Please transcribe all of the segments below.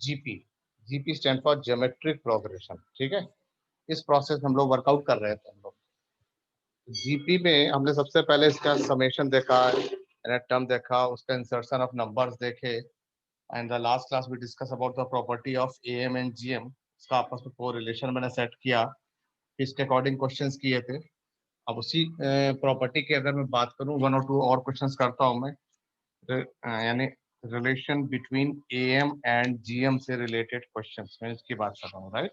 GP. GP stand for geometric progression, ठीक है। इस प्रोसेस हम लोग वर्कआउट कर रहे थे हम लोग। जीपी में हमने सबसे पहले इसका समेशन देखा, टर्म देखा, उसका इंसर्शन ऑफ नंबर्स देखे, and the last class we discuss about the property of AM and GM. इसका आपस में को रिलेशन मैंने सेट किया, इसके अकॉर्डिंग क्वेश्चंस किए थे। अब उसी प्रॉपर्टी की अगर मैं बात करूं, वन और टू और क्वेश्चंस करता हूं मैं, यानी relation between am and GM से रिलेटेड क्वेश्चंस, मैं इसकी बात कर रहा हूँ, राइट।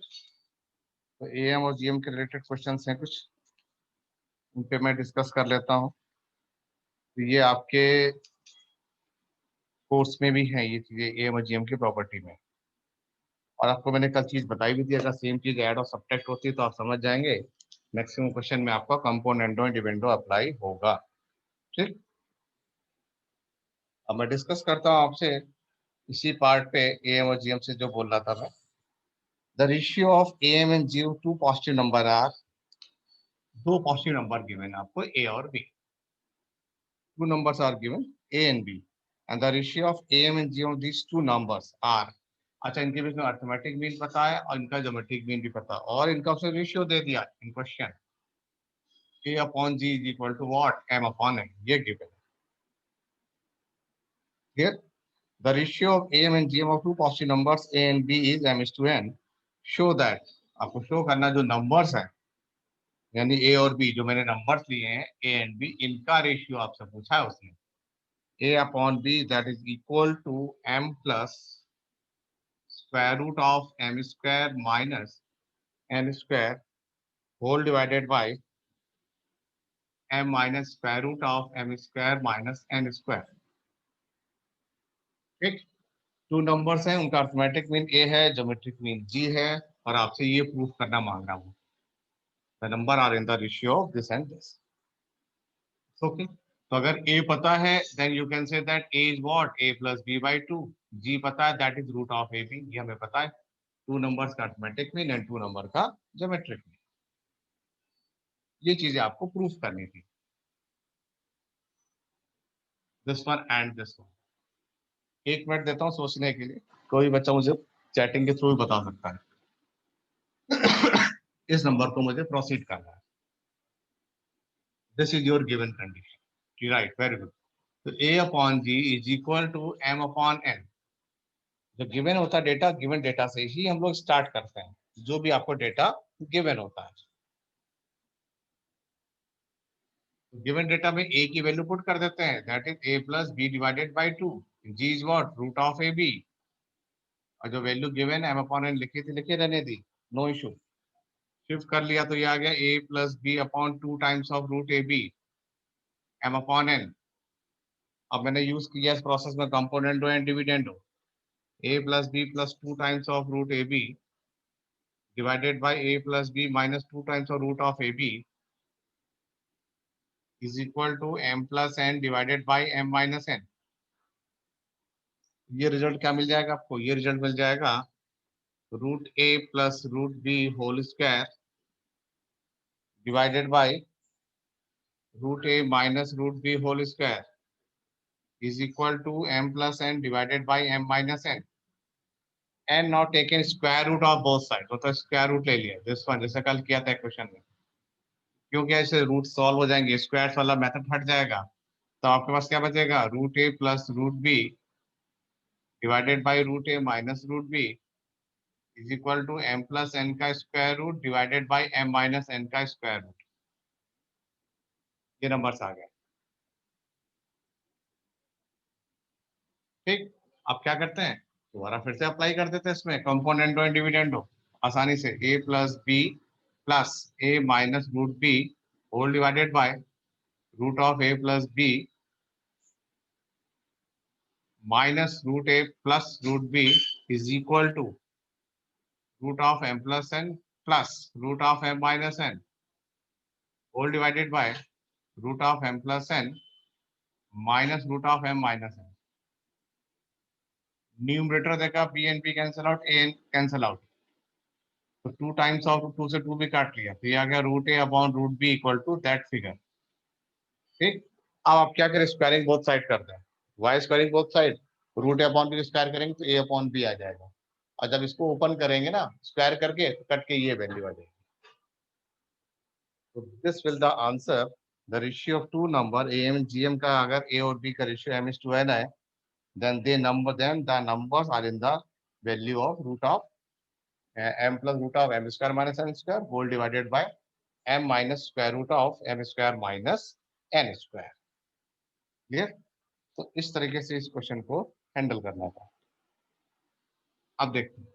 तो एएम और जीएम के रिलेटेड क्वेश्चंस हैं कुछ, उन पे मैं डिस्कस कर लेता हूँ। तो ये आपके कोर्स में भी है ये चीजें, एएम और जीएम की प्रॉपर्टी में। और आपको मैंने कल चीज बताई भी थी, अगर सेम चीज ऐड और सब्ट्रैक्ट होती है तो आप समझ जाएंगे मैक्सिमम क्वेश्चन में आपका कंपोनेंडो एंड डिविडेंडो अप्लाई होगा, ठीक। अब मैं डिस्कस करता हूँ आपसे इसी पार्ट पे, एएम और जीएम से जो बोल रहा था मैं। The ratio of AM and GM two positive number are, दो पॉजिटिव नंबर गिवन आपको ए और B, two numbers are given A and B, and the ratio of AM and GM of these two numbers are. अच्छा, इनके बीच में arithmetic mean पता है और इनका ज्योमेट्रिक मीन भी पता है, और इनका उसने रेशियो दे दिया इन question, a upon g is equal to what, m upon n, ये given है। Here the ratio of am and gm of two positive numbers a and b is m is to n। show that, आपको show करना जो numbers हैं, यानी ए और B, जो मैंने नंबर्स लिए हैं ए एंड बी, इनका रेशियो आपसे पूछा है उसने, A upon B that is equal to M plus square root of M square minus N square whole divided by M minus square root of M square minus N square, ठीक। Two numbers हैं, उनका arithmetic mean ए है, geometric mean जी है, और आपसे ये proof करना मांग रहा हूँ, the number are in the ratio of this and this, okay. तो अगर ए पता है then you can say that A is what, A plus B by two. G पता है that is root of A B, ये हमें पता है। टू नंबर्स का arithmetic mean and two number का ज्योमेट्रिक मीन, ये चीजें आपको प्रूफ करनी थी, this one and this one. एक मिनट देता हूँ सोचने के लिए, कोई बच्चा मुझे चैटिंग के थ्रू बता सकता है। इस नंबर को मुझे प्रोसीड करना है, this is your given condition, right, very good. तो a upon G is equal to m upon n। जो गिवन होता है डेटा, गिवन डेटा से ही हम लोग स्टार्ट करते हैं, जो भी आपको डेटा गिवन होता है। गिवन डेटा में a की वैल्यू पुट कर देते हैं, that is a plus B divided by two, G is what, root of A B, और जो value given m upon n लिखी थी लिखे रहने दी, नो इशू। शिफ्ट कर लिया तो ये आ गया a plus B upon two times of root A B m upon n। अब मैंने यूज किया इस प्रोसेस में componendo and dividendo, a plus b plus 2 times of root ab divided by a plus b minus 2 times of root of ab is equal to m plus n divided by m minus n। ये result क्या मिल जाएगा आपको, ये result मिल जाएगा root a plus root b whole square divided by root a minus root b whole square is equal to m plus n divided by m minus n, and now taken square root of both sides, मतलब square root ले लिया this one, जैसे कल किया था question में। क्योंकि ऐसे रूट सॉल्व हो जाएंगे, स्क्वायर वाला मेथड हट जाएगा, तो आपके पास क्या बचेगा, root A plus root B divided by root A minus root B is equal to M plus N का square root divided by M minus N का स्क्वायर रूट। ये नंबर्स आ गए, ठीक। अब क्या करते हैं, दोबारा फिर से अप्लाई कर देते हैं इसमें कंपोनेंडो एंड डिविडेंडो, आसानी से a plus B plus A minus root B whole divided by root of a plus B minus root a plus root b is equal to root of m plus n plus root of m minus n whole divided by root of m plus n minus root of m minus n। Numerator देखा, b and p cancel out, a cancel out, तो two times of two से two भी काट लिया, तो ये आ गया root A upon root B equal to that figure, ठीक। अब आप क्या करें, स्क्वायरिंग बोथ साइड करते हैं, by squaring both side, root A upon B square करेंगे तो ए अपॉन बी आ जाएगा, और जब इसको ओपन करेंगे ना स्क्वायर करके, तो कट के ये वैल्यू आ जाएगी। तो this will the answer the ratio of two number A M G M का, अगर ए और बी का ratio m is to n है, then the numbers are in the value of root of m plus root of m square minus n square whole divided by m minus square root of m square minus n square। Clear? तो इस तरीके से इस question को handle करना था। अब देखते हैं,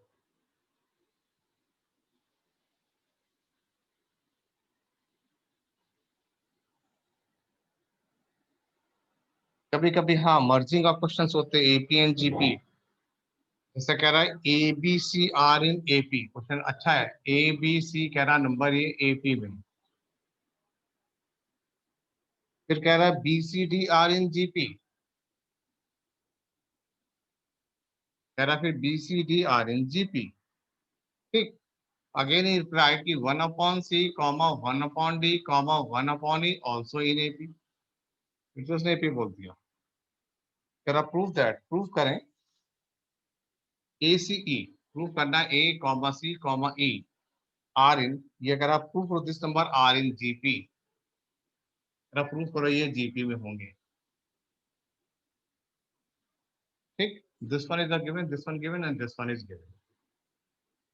कभी कभी हाँ मर्जिंग ऑफ क्वेश्चंस होते हैं एपी एंड जीपी। जैसे कह रहा है A B C are in AP, question अच्छा है, ए बी सी कह रहा नंबर ये एपी में, फिर कह रहा है B C D are in GP, कह रहा है फिर B C D are in GP. ठीक, अगेन ही राइट की 1/c comma 1/d comma 1/e also in AP, फिर तो उसने एपी बोल दिया। कह रहा प्रूव दैट, प्रूव करें ए सी ई, प्रूव करना A comma C comma E are in, ये कह रहा proof this number are in GP, proof करो ये जीपी में होंगे। ठीक, this one is given, this one given and this one is given,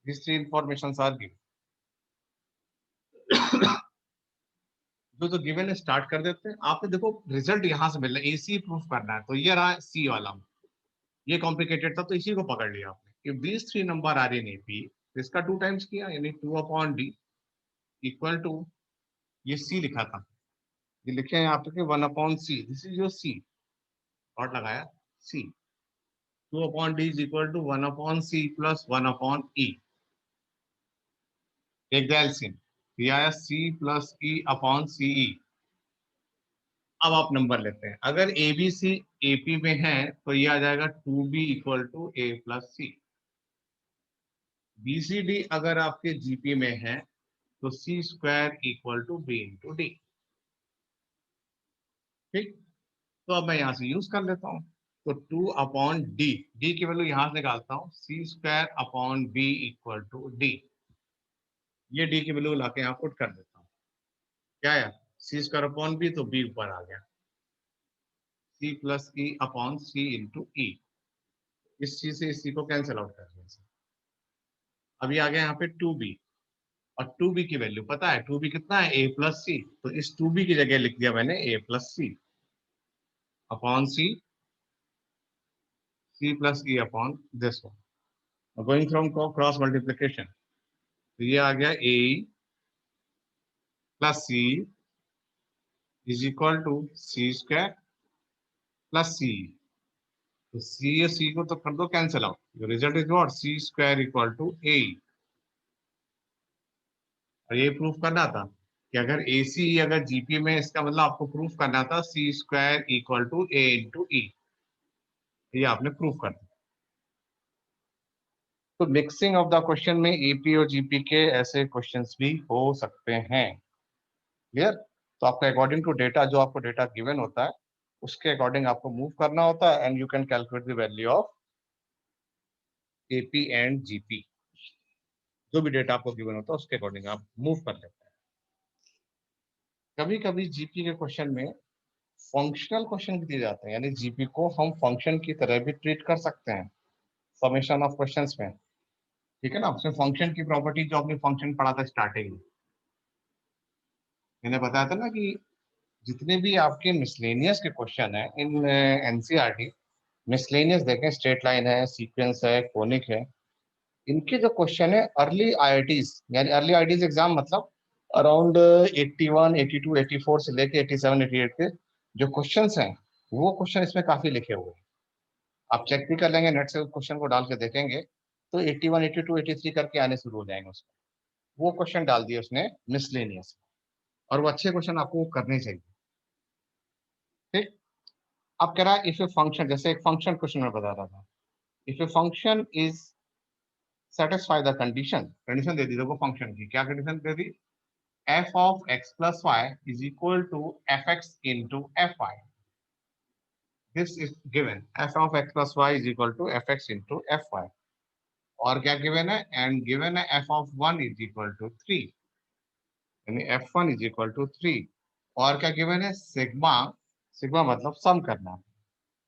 these three informations are given। जो तो गिवन है स्टार्ट कर देते हैं। आपने देखो रिजल्ट यहां से मिल रहा है, एसी प्रूफ करना है, तो ये रहा सी वाला, ये कॉम्प्लिकेटेड था तो इसी को पकड़ लिया आपने। If these three number are in AP, इसका 2 टाइम्स किया, यानी 2/d इक्वल टू, ये सी लिखा था, ये लिखे हैं यहाँ पे 1/c, this is your C, और लगाया C, 2/d is equal to 1/c plus 1/e, एक एलसीएम, ये आया c plus e upon C E. अब आप नंबर लेते हैं, अगर ए बी सी एपी में है तो ये आ जाएगा 2b equal to A plus C. B C D अगर आपके जीपी में है तो C square equal to B into D. ठीक, तो अब मैं यहां से यूज कर लेता हूं, तो 2/d, डी की वैल्यू यहां से निकालता हूं, C square upon B equal to D, ये डी की वैल्यू लाके यहां पुट कर देता हूं, क्या है सी स्क्वायर अपॉन बी, तो बी ऊपर आ गया, C plus E upon C into E, इस चीज से इसी को कैंसिल आउट कर दिया। अभी आ गया यहाँ पे 2b, और 2b की वैल्यू पता है, 2b कितना है, a प्लस सी, तो इस 2b की जगह लिख दिया मैंने a plus C upon C, C plus E upon this one, going from cross multiplication, तो ये आ गया a plus C is equal to C square plus C, तो सी या सी को तो कर दो cancel out, result is what, C square equal to A. और ये प्रूफ करना था कि अगर ए सी अगर जीपी में, इसका मतलब आपको प्रूफ करना था C square equal to A into E, ये आपने प्रूफ कर दिया। तो मिक्सिंग ऑफ द क्वेश्चन में एपी और जीपी के ऐसे क्वेश्चंस भी हो सकते हैं। क्लियर? तो आपका अकॉर्डिंग टू डेटा, जो आपको डेटा गिवन होता है उसके अकॉर्डिंग आपको मूव करना होता है, and you can calculate the value of AP and GP, जो भी डेटा आपको गिवन होता है उसके अकॉर्डिंग आप मूव कर लेते हैं। कभी कभी जीपी के क्वेश्चन में फंक्शनल क्वेश्चन भी दिए जाते हैं, यानी जीपी को हम फंक्शन की तरह भी ट्रीट कर सकते हैं समेशन ऑफ क्वेश्चंस में। ठीक है ना, उसमें फंक्शन की प्रॉपर्टी जो आपने फंक्शन पढ़ा था स्टार्टिंग में, मैंने बताया था ना कि जितने भी आपके मिसलेनियस के क्वेश्चन है इन एनसीईआरटी, मिसलेनियस देखें, स्ट्रेट लाइन है, सीक्वेंस है, कोनिक है, इनके जो क्वेश्चन है अर्ली आईआईटीज, यानी अर्ली आईआईटीज एग्जाम मतलब अराउंड 81, 82, 84 से लेके 87, 88 के जो क्वेश्चंस हैं, वो क्वेश्चन इसमें काफी लिखे हुए हैं। आप चेक भी कर लेंगे, नेट से क्वेश्चन को डाल के देखेंगे तो 81, 82, 83 करके आने शुरू हो जाएंगे उसमें। वो क्वेश्चन डाल दिए उसने मिसलेनियस, और वो अच्छे क्वेश्चन आपको करने चाहिए। ठीक, अब कह रहा है इफ ए फंक्शन, जैसे एक फंक्शन क्वेश्चन में बता रहा था, if a function is satisfy the condition, condition दे दी देखो फंक्शन की, क्या कंडीशन दे दी, f of x plus y is equal to fx into fy, this is given, f of x plus y is equal to fx into fy, और क्या given है, एंड गिवन है F of 1 is equal to 3, यानी f1 is equal to 3। और क्या given है, sigma, sigma मतलब सम करना,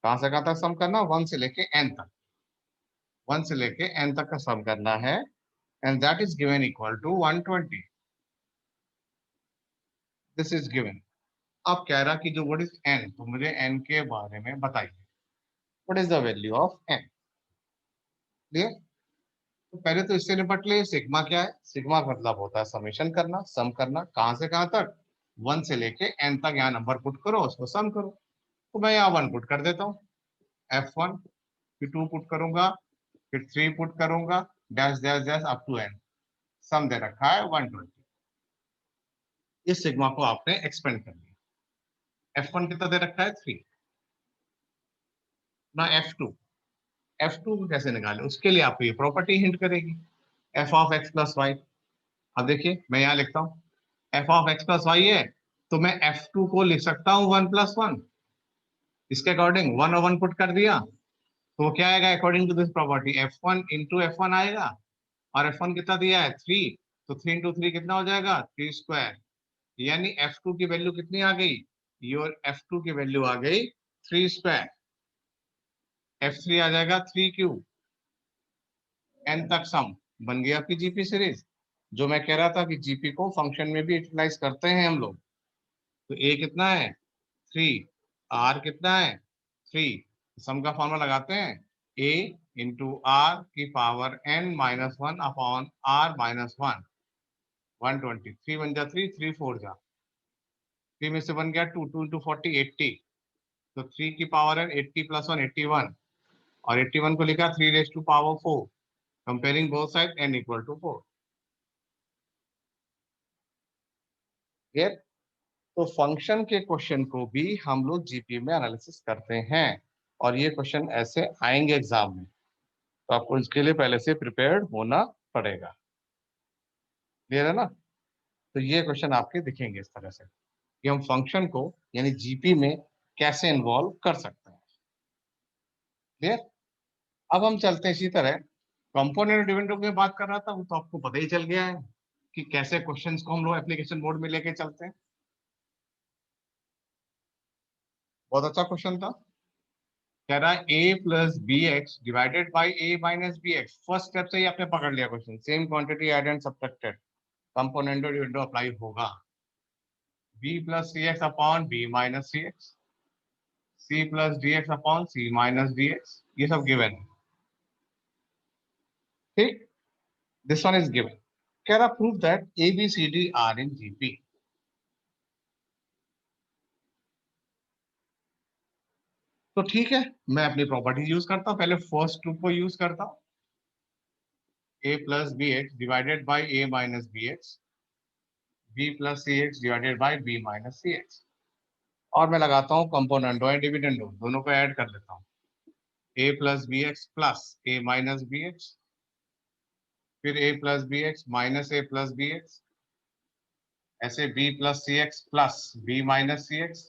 कहां से कहां तक सम करना, 1 से लेके n तक, 1 से लेके n तक का सम करना है, and that is given equal to 120। This is given. अब कह रहा कि जो व्हाट इज n, तो मुझे n के बारे में बताइए, what is the value of n। Clear? तो पहले तो इससे निपट ले, सिग्मा क्या है, सिग्मा का मतलब होता है समेशन करना, सम करना, कहां से कहां तक, 1 से लेके n तक, यहाँ नंबर पुट करो, उसको सम करो। तो मैं यहाँ 1 पुट कर देता हूँ, f1, फिर 2 पुट करूंगा, फिर 3 पुट करूंगा, dash dash dash up to n, sum दे रखा है 120। इस सिग्मा को आपने एक्सपेंड कर लिया। f1 कितना दे रखा है, 3 ना, f2, f2 को कैसे निकाले, उसके लिए आपको ये प्रॉपर्टी हिंट करेगी, f of x plus y. अब देखिए मैं यहाँ लिखता हूँ, f of x plus y है, तो मैं f2 को लिख सकता हूँ 1 प्लस 1, इसके अकॉर्डिंग 1 और 1 पुट कर दिया, तो वो क्या आएगा, according to this property f1 into f1 आएगा, और f1 कितना दिया है, 3, तो 3 इंटू 3 कितना हो जाएगा, 3 स्क्वायर, यानी f2 की वैल्यू कितनी आ गई, योर f2 की वैल्यू आ गई 3 स्क्वायर, f3 आ जाएगा 3 क्यूब, n तक सम, बन गई आपकी जीपी सीरीज। जो मैं कह रहा था कि जीपी को फंक्शन में भी यूटिलाइज करते हैं हम लोग। तो a कितना है, 3, r कितना है, 3, सम का फॉर्मूला लगाते हैं, a इंटू आर की power n minus 1 upon r minus 1, 120, 3 बन जा 3, 3 4 जा, 3 में से बन गया 2, 2 इंटू 40, 80, तो 3 की पावर है 80 प्लस 1, 81, और 81 को लिखा 3 raise to power 4, comparing both side n equal to 4। Clear? तो फंक्शन के क्वेश्चन को भी हम लोग जीपी में एनालिसिस करते हैं, और ये क्वेश्चन ऐसे आएंगे एग्जाम में, तो आपको इसके लिए पहले से प्रिपेयर्ड होना पड़ेगा। क्लियर है ना? तो ये क्वेश्चन आपके दिखेंगे इस तरह से कि हम फंक्शन को यानी जीपी में कैसे इन्वॉल्व कर सकते हैं। क्लियर? अब हम चलते हैं इसी तरह, कंपोनेंट डिपेंडेंट में बात कर रहा था, वो तो आपको पता ही चल गया है कि कैसे क्वेश्चंस को हम लोग एप्लीकेशन मोड में लेके चलते हैं। बहुत अच्छा क्वेश्चन था। कह रहा है a plus B x divided by a minus B X, first step से ही आपने पकड़ लिया question, same quantity add and subtracted, component dividend apply होगा, b प्लस सी एक्स अपॉन b माइनस सी X, c plus D x upon c minus D X, ये सब given है। ठीक, दिस वन इज गिवन। कह रहा prove that a B C D are in GP. तो ठीक है, मैं अपनी प्रॉपर्टी यूज करता हूं, पहले फर्स्ट टू को यूज करता हूं, a plus B x divided by a minus B x, b plus C x divided by b minus C x, और मैं लगाता हूँ कंपोनेंट और डिविडेंड, दोनों को ऐड कर लेता हूँ, a plus B x plus a minus B x, फिर a plus B x minus a plus B x, ऐसे b प्लस सी एक्स प्लस b माइनस सी एक्स,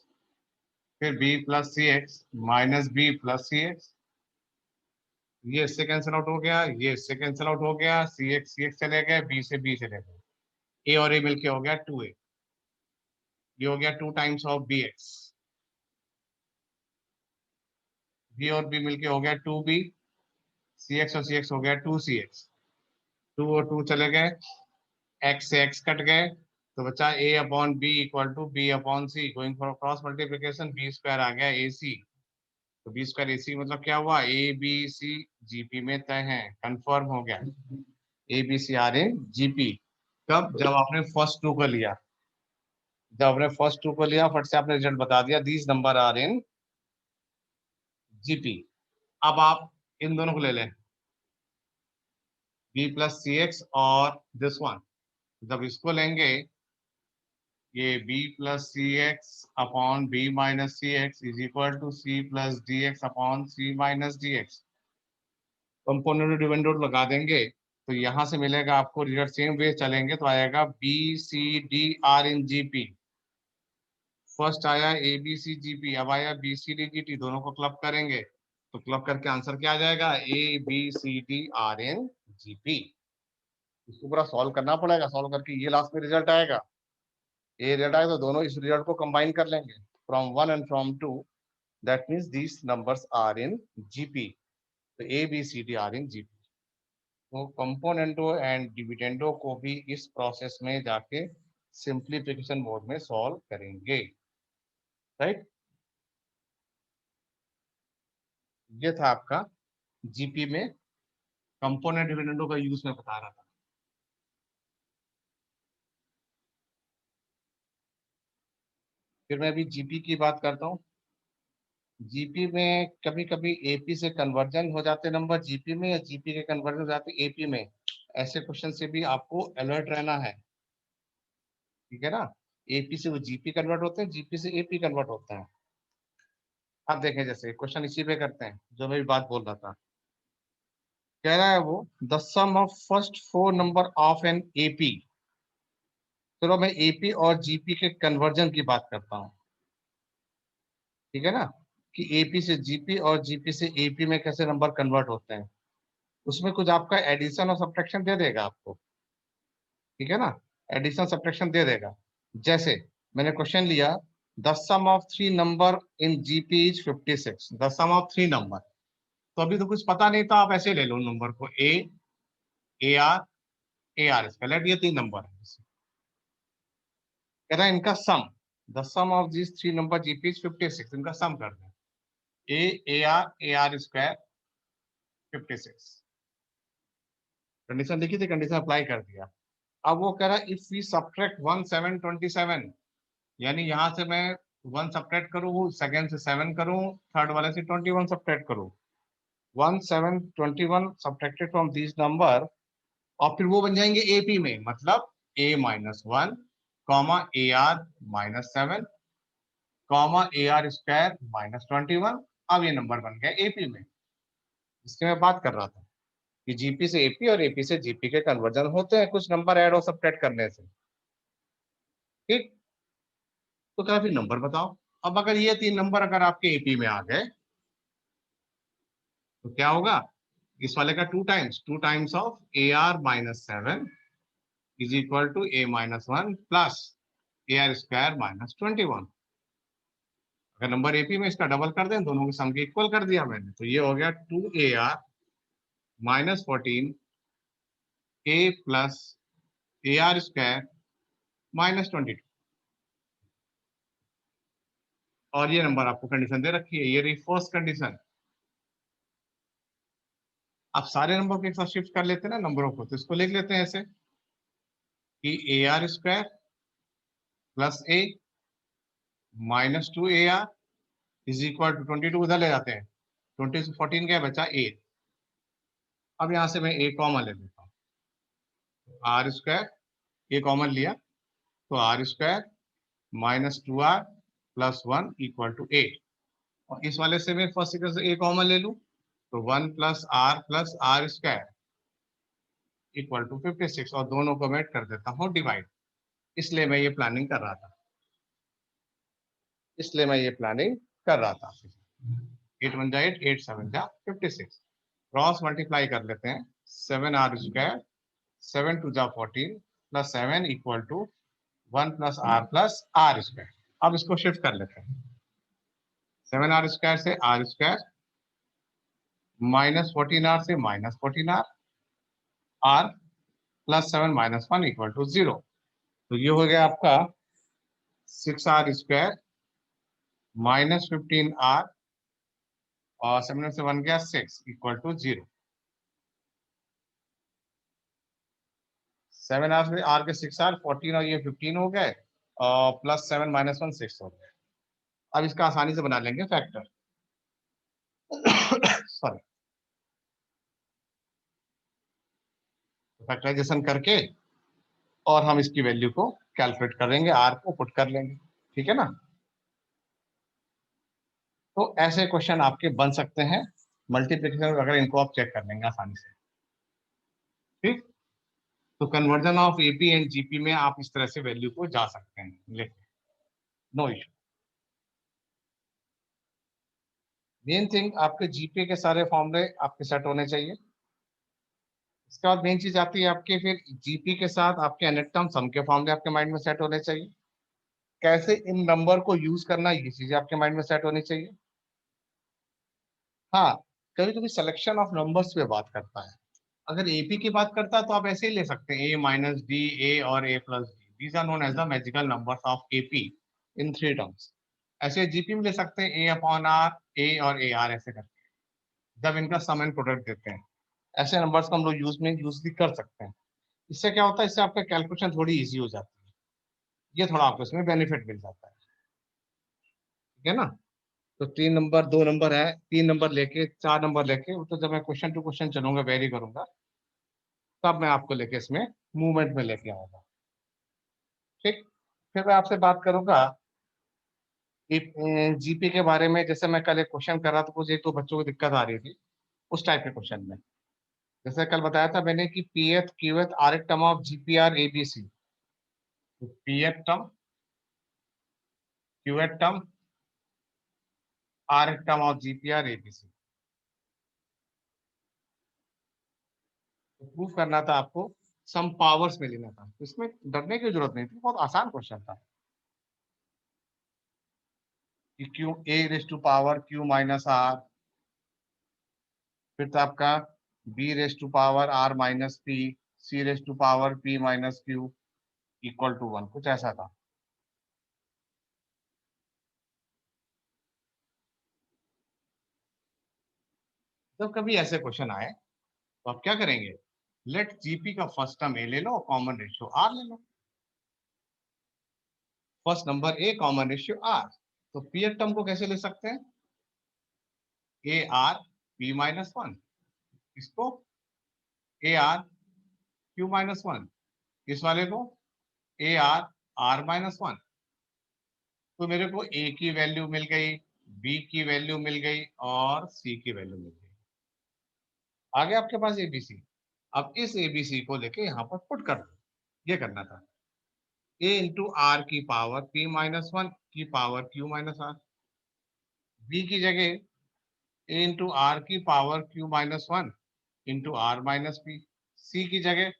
फिर b प्लस सी एक्स माइनस b प्लस सी x, ये इससे cancel out हो गया, ये इससे cancel out हो गया, सी एक्स चले गए, बी से बी चले गए, ए और ए मिलके हो गया 2a, ये हो गया 2 times of b x, b और बी मिलके हो गया 2b, सी एक्स और सी एक्स हो गया 2c x, 2 और 2 चले गए, x से x कट गए, तो बचा a upon B equal to B upon C, going for cross multiplication B square आ गया ए सी, तो बी स्क्वायर ए सी मतलब क्या हुआ, ए बी सी जीपी में तय है, कंफर्म हो गया, a B C are in GP. कब, जब आपने फर्स्ट टू को लिया, जब आपने फर्स्ट टू को लिया, फट से आपने रिजल्ट बता दिया, these numbers are in GP. अब आप इन दोनों को ले लें, बी प्लस सी एक्स और दिस वन, जब इसको लेंगे, ये b plus C x upon b minus C x is equal to c plus D x upon c minus D x, componendo dividendo लगा देंगे, तो यहां से मिलेगा आपको रिजल्ट, सेम वे चलेंगे तो आएगा B C D are in GP. First आया A B C G P, अब आया बी सी डी जी टी, दोनों को क्लब करेंगे, तो क्लब करके आंसर क्या आ जाएगा, a B C D are in GP. इसको पूरा सॉल्व करना पड़ेगा, सॉल्व करके ये लास्ट में रिजल्ट आएगा, ये रिजल्ट आएगा तो दोनों इस रिजल्ट को कंबाइन कर लेंगे from 1 and from 2, that means these numbers are in GP. तो A B C D are in GP. तो कंपोनेंटो एंड डिविडेंडो को भी इस प्रोसेस में जाके सिंप्लीफिकेशन मोड में सॉल्व करेंगे, राइट। ये था आपका जीपी में कंपोनेंट डिविडेंडो का यूज मैं बता रहा था। फिर मैं अभी जीपी की बात करता हूँ। जीपी में कभी कभी एपी से कन्वर्जन हो जाते नंबर जीपी में, या जीपी के कन्वर्जन हो जाते एपी में। ऐसे क्वेश्चन से भी आपको अलर्ट रहना है, ठीक है ना। एपी से वो जीपी कन्वर्ट होते हैं, जीपी से एपी कन्वर्ट होता है। आप देखें जैसे क्वेश्चन इसी पे करते हैं जो मैं भी बात बोल रहा था। कह रहा है वो the sum of first 4 number of an AP. चलो मैं एपी और जीपी के कन्वर्जन की बात करता हूँ, ठीक है ना, कि एपी से जीपी और जीपी से एपी में कैसे नंबर कन्वर्ट होते हैं। उसमें कुछ आपका एडिशन और सब्ट्रैक्शन दे देगा आपको, ठीक है ना। एडिशन सब्ट्रैक्शन दे देगा। जैसे मैंने क्वेश्चन लिया, the sum of 3 number in GP is 56, the sum of 3 number. तो अभी तो कुछ पता नहीं था, आप ऐसे ले लो नंबर को, ए आर इसका लेट, ये 3 नंबर है। कह रहा है इनका sum, the sum of this 3 number GP is 56, इनका सम कर दें। ए आर स्क्वायर 56, कंडीशन लिखी थी, कंडीशन अप्लाई कर दिया। अब वो कह रहा है इफ वी सब्ट्रैक्ट 1 7 27, यानी यहां से मैं 1 सब्ट्रैक्ट करूं, सेकंड से 7 करूं, थर्ड वाले से 21 सब्ट्रैक्ट करूं। 1 7 21 सब्ट्रैक्टेड फ्रॉम दिस नंबर, और फिर वो बन जाएंगे एपी में, मतलब A minus 1 comma A are minus 7 comma A are square minus 21। अब ये नंबर बन गया एपी में, जिसकी मैं बात कर रहा था कि जीपी से एपी और एपी से जीपी के कन्वर्जन होते हैं कुछ नंबर ऐड और सब्ट्रैक्ट करने से, ठीक। तो क्या फिर नंबर बताओ। अब अगर ये 3 नंबर अगर आपके एपी में आ गए तो क्या होगा, इस वाले का 2 times of a are minus 7 is equal to a minus 1 plus a are square minus 21। अगर नंबर एपी में इसका डबल कर दें, दोनों के सम के इक्वल कर दिया मैंने, तो ये हो गया 2 AR minus 14 A plus a are square minus 22। और ये नंबर आपको कंडीशन दे रखी है, ये रही फर्स्ट कंडीशन। आप सारे नंबर को एक साथ शिफ्ट कर लेते हैं ना नंबरों को, तो इसको लिख लेते हैं ऐसे कि a are square plus A minus 2 AR is equal to 22, उधर ले जाते हैं, 20 से 14 क्या बचा 8। अब यहां से मैं ए कॉमन ले लेता हूँ, आर स्क्वायर, ए कॉमन लिया तो r square minus 2R plus 1 equal to 8। और इस वाले से मैं फर्स्ट इक्वेशन से ए कॉमन ले लूं, तो 1 plus r square equal to 56, और दोनों को मैं कर देता हूँ डिवाइड। इसलिए मैं ये प्लानिंग कर रहा था, इसलिए मैं ये प्लानिंग कर रहा था। 8 1 जा 8, 8 7 जा 56, क्रॉस मल्टीप्लाई कर लेते हैं, 7R स्क्वायर 7 2 जा 14 plus 7 equal to 1 plus r square. अब इसको शिफ्ट कर लेते हैं, 7R स्क्वायर से आर स्क्वायर माइनस 14R से minus 14R, r plus 7 minus 1 equal to 0। तो ये हो गया आपका 6R स्क्वायर माइनस 15R, और 7 से 1 गया 6 इक्वल टू 0। 7R से आर के 6R 14 और ये 15 हो गए, और प्लस 7 माइनस 1 6 हो गए। अब इसका आसानी से बना लेंगे फैक्टर। सॉरी, फैक्टराइजेशन करके और हम इसकी वैल्यू को कैलकुलेट करेंगे, आर को पुट कर लेंगे, ठीक है ना। तो ऐसे क्वेश्चन आपके बन सकते हैं मल्टीप्लिकेशन, अगर इनको आप चेक कर लेंगे आसानी से, ठीक। तो conversion of AP and GP में आप इस तरह से वैल्यू को जा सकते हैं लेके, नो इशू। मेन थिंग आपके जीपी के सारे फॉर्मूले आपके सेट होने चाहिए, इसके बाद मेन चीज आती है आपके फिर जीपी के साथ आपके अनेक टर्म सम के फॉर्मूले आपके माइंड में सेट होने चाहिए। कैसे इन नंबर को यूज करना ये चीजें आपके माइंड में सेट होनी चाहिए। हाँ, कभी कभी सिलेक्शन ऑफ नंबर्स पे बात करता है। अगर एपी की बात करता है तो आप ऐसे ही ले सकते हैं, ए माइनस डी, ए और A plus D, these are known as the magical numbers of AP in three terms. ऐसे जीपी में ले सकते हैं ए अपॉन आर, ए और ए आर ऐसे करके, जब इनका सम एंड प्रोडक्ट देते हैं। ऐसे नंबर्स को हम लोग यूज भी कर सकते हैं। इससे क्या होता है, इससे आपका कैलकुलेशन थोड़ी इजी हो जाती है। ये थोड़ा आपको इसमें बेनिफिट मिल जाता है, ठीक है ना। तो 3 नंबर 2 नंबर है, 3 नंबर लेके 4 नंबर लेके, वो तो जब मैं क्वेश्चन टू क्वेश्चन चलूंगा, वेरी करूंगा, तब मैं आपको लेके इसमें मूवमेंट में लेके आऊंगा। ठीक। फिर मैं आपसे बात करूंगा जीपी के बारे में। जैसे मैं कल एक क्वेश्चन कर रहा था, कुछ एक तो बच्चों को दिक्कत आ रही थी उस टाइप के क्वेश्चन में। जैसे कल बताया था मैंने कि पीएथ क्यूएथ आर एक term of GP are ABC. Pth term, qth term, R एक टर्म ऑफ जीपीआर एबीसी। तो प्रूफ करना था आपको, सम पावर्स में लेना था, तो इसमें डरने की जरूरत नहीं थी, बहुत आसान क्वेश्चन था। कि q a raise to power Q minus r, फिर था आपका b raise to power are minus P, c raise to power P minus q equal to 1, कुछ ऐसा था। जब कभी ऐसे क्वेश्चन आए तो आप क्या करेंगे, लेट जीपी का फर्स्ट टर्म ए ले लो, कॉमन रेशियो आर ले लो। First number A, common ratio R. तो पी टर्म को कैसे ले सकते हैं, A R P minus one, इसको A R Q minus one, इस वाले को A R R minus one. तो मेरे को ए की वैल्यू मिल गई, बी की वैल्यू मिल गई और सी की वैल्यू मिल गई। आगे आपके पास एबीसी। अब इस एबीसी को लेके यहाँ पर पुट कर दो, ये करना था। ए इंटू आर की पावर पी माइनस वन की power Q minus R, B की जगह ए इंटू आर की power Q minus one into R minus P, C की जगह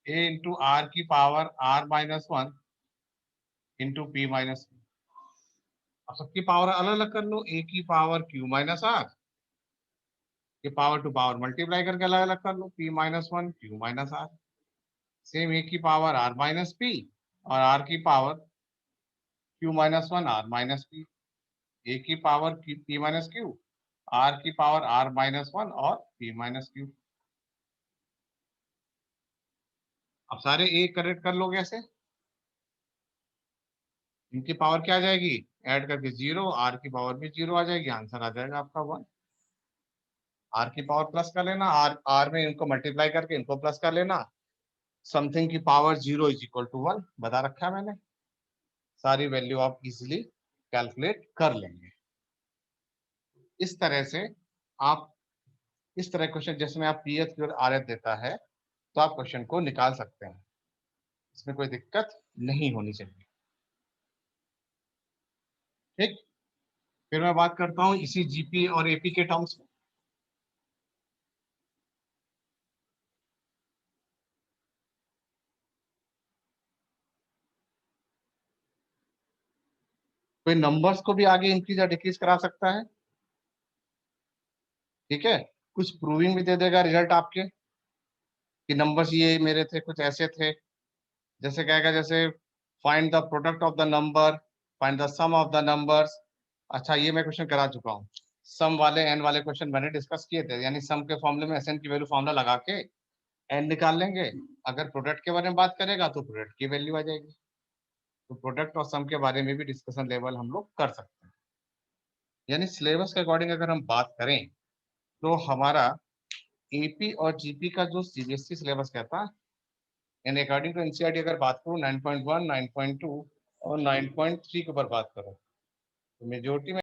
ए इंटू आर की power are minus one into P minus P. अब सबकी power अलग अलग कर लो, ए की पावर क्यू माइनस आर के पावर टू पावर मल्टीप्लाई करके अलग अलग कर लो, P minus one Q minus R. Same A की पावर आर माइनस पी और आर की power Q minus one R minus P, A की power P minus Q, R की पावर आर माइनस वन और पी माइनस क्यू। अब सारे A correct कर लोगे ऐसे, इनकी पावर क्या आ जाएगी, ऐड करके 0, आर की पावर भी 0 आ जाएगी, आंसर आ जाएगा आपका 1। आर की पावर प्लस कर लेना, आर आर में इनको मल्टीप्लाई करके इनको प्लस कर लेना, समथिंग की पावर 0 इज इक्वल टू 1 बता रखा है मैंने। सारी वैल्यू आप इजिली कैलकुलेट कर लेंगे। इस तरह से आप, इस तरह क्वेश्चन जैसे में आप पीएच और आरएच देता है तो आप क्वेश्चन को निकाल सकते हैं, इसमें कोई दिक्कत नहीं होनी चाहिए। ठीक। फिर मैं बात करता हूँ इसी जीपी और एपी के टर्म्स में। कोई नंबर्स को भी आगे इंक्रीज या डिक्रीज करा सकता है, ठीक है। कुछ प्रूविंग भी दे देगा रिजल्ट आपके, कि नंबर्स ये मेरे थे, कुछ ऐसे थे। जैसे कहेगा, जैसे find the product of the number, find the sum of the numbers. अच्छा, ये मैं क्वेश्चन करा चुका हूँ। सम वाले एन वाले क्वेश्चन मैंने डिस्कस किए थे, यानी सम के फॉर्मूले में एस एन की वैल्यू फॉर्मूला लगा के एन निकाल लेंगे। अगर प्रोडक्ट के बारे में बात करेगा तो प्रोडक्ट की वैल्यू आ जाएगी। तो प्रोडक्ट और सम के बारे में भी डिस्कशन लेवल हम लोग कर सकते हैं। यानी सिलेबस के अकॉर्डिंग अगर हम बात करें तो हमारा एपी और जीपी का जो सीबीएसई सिलेबस कहता है, यानी अकॉर्डिंग टू एनसीईआरटी अगर बात करूँ 9.1, 9.2 और 9.3 के ऊपर बात करो, तो मेजोरिटी में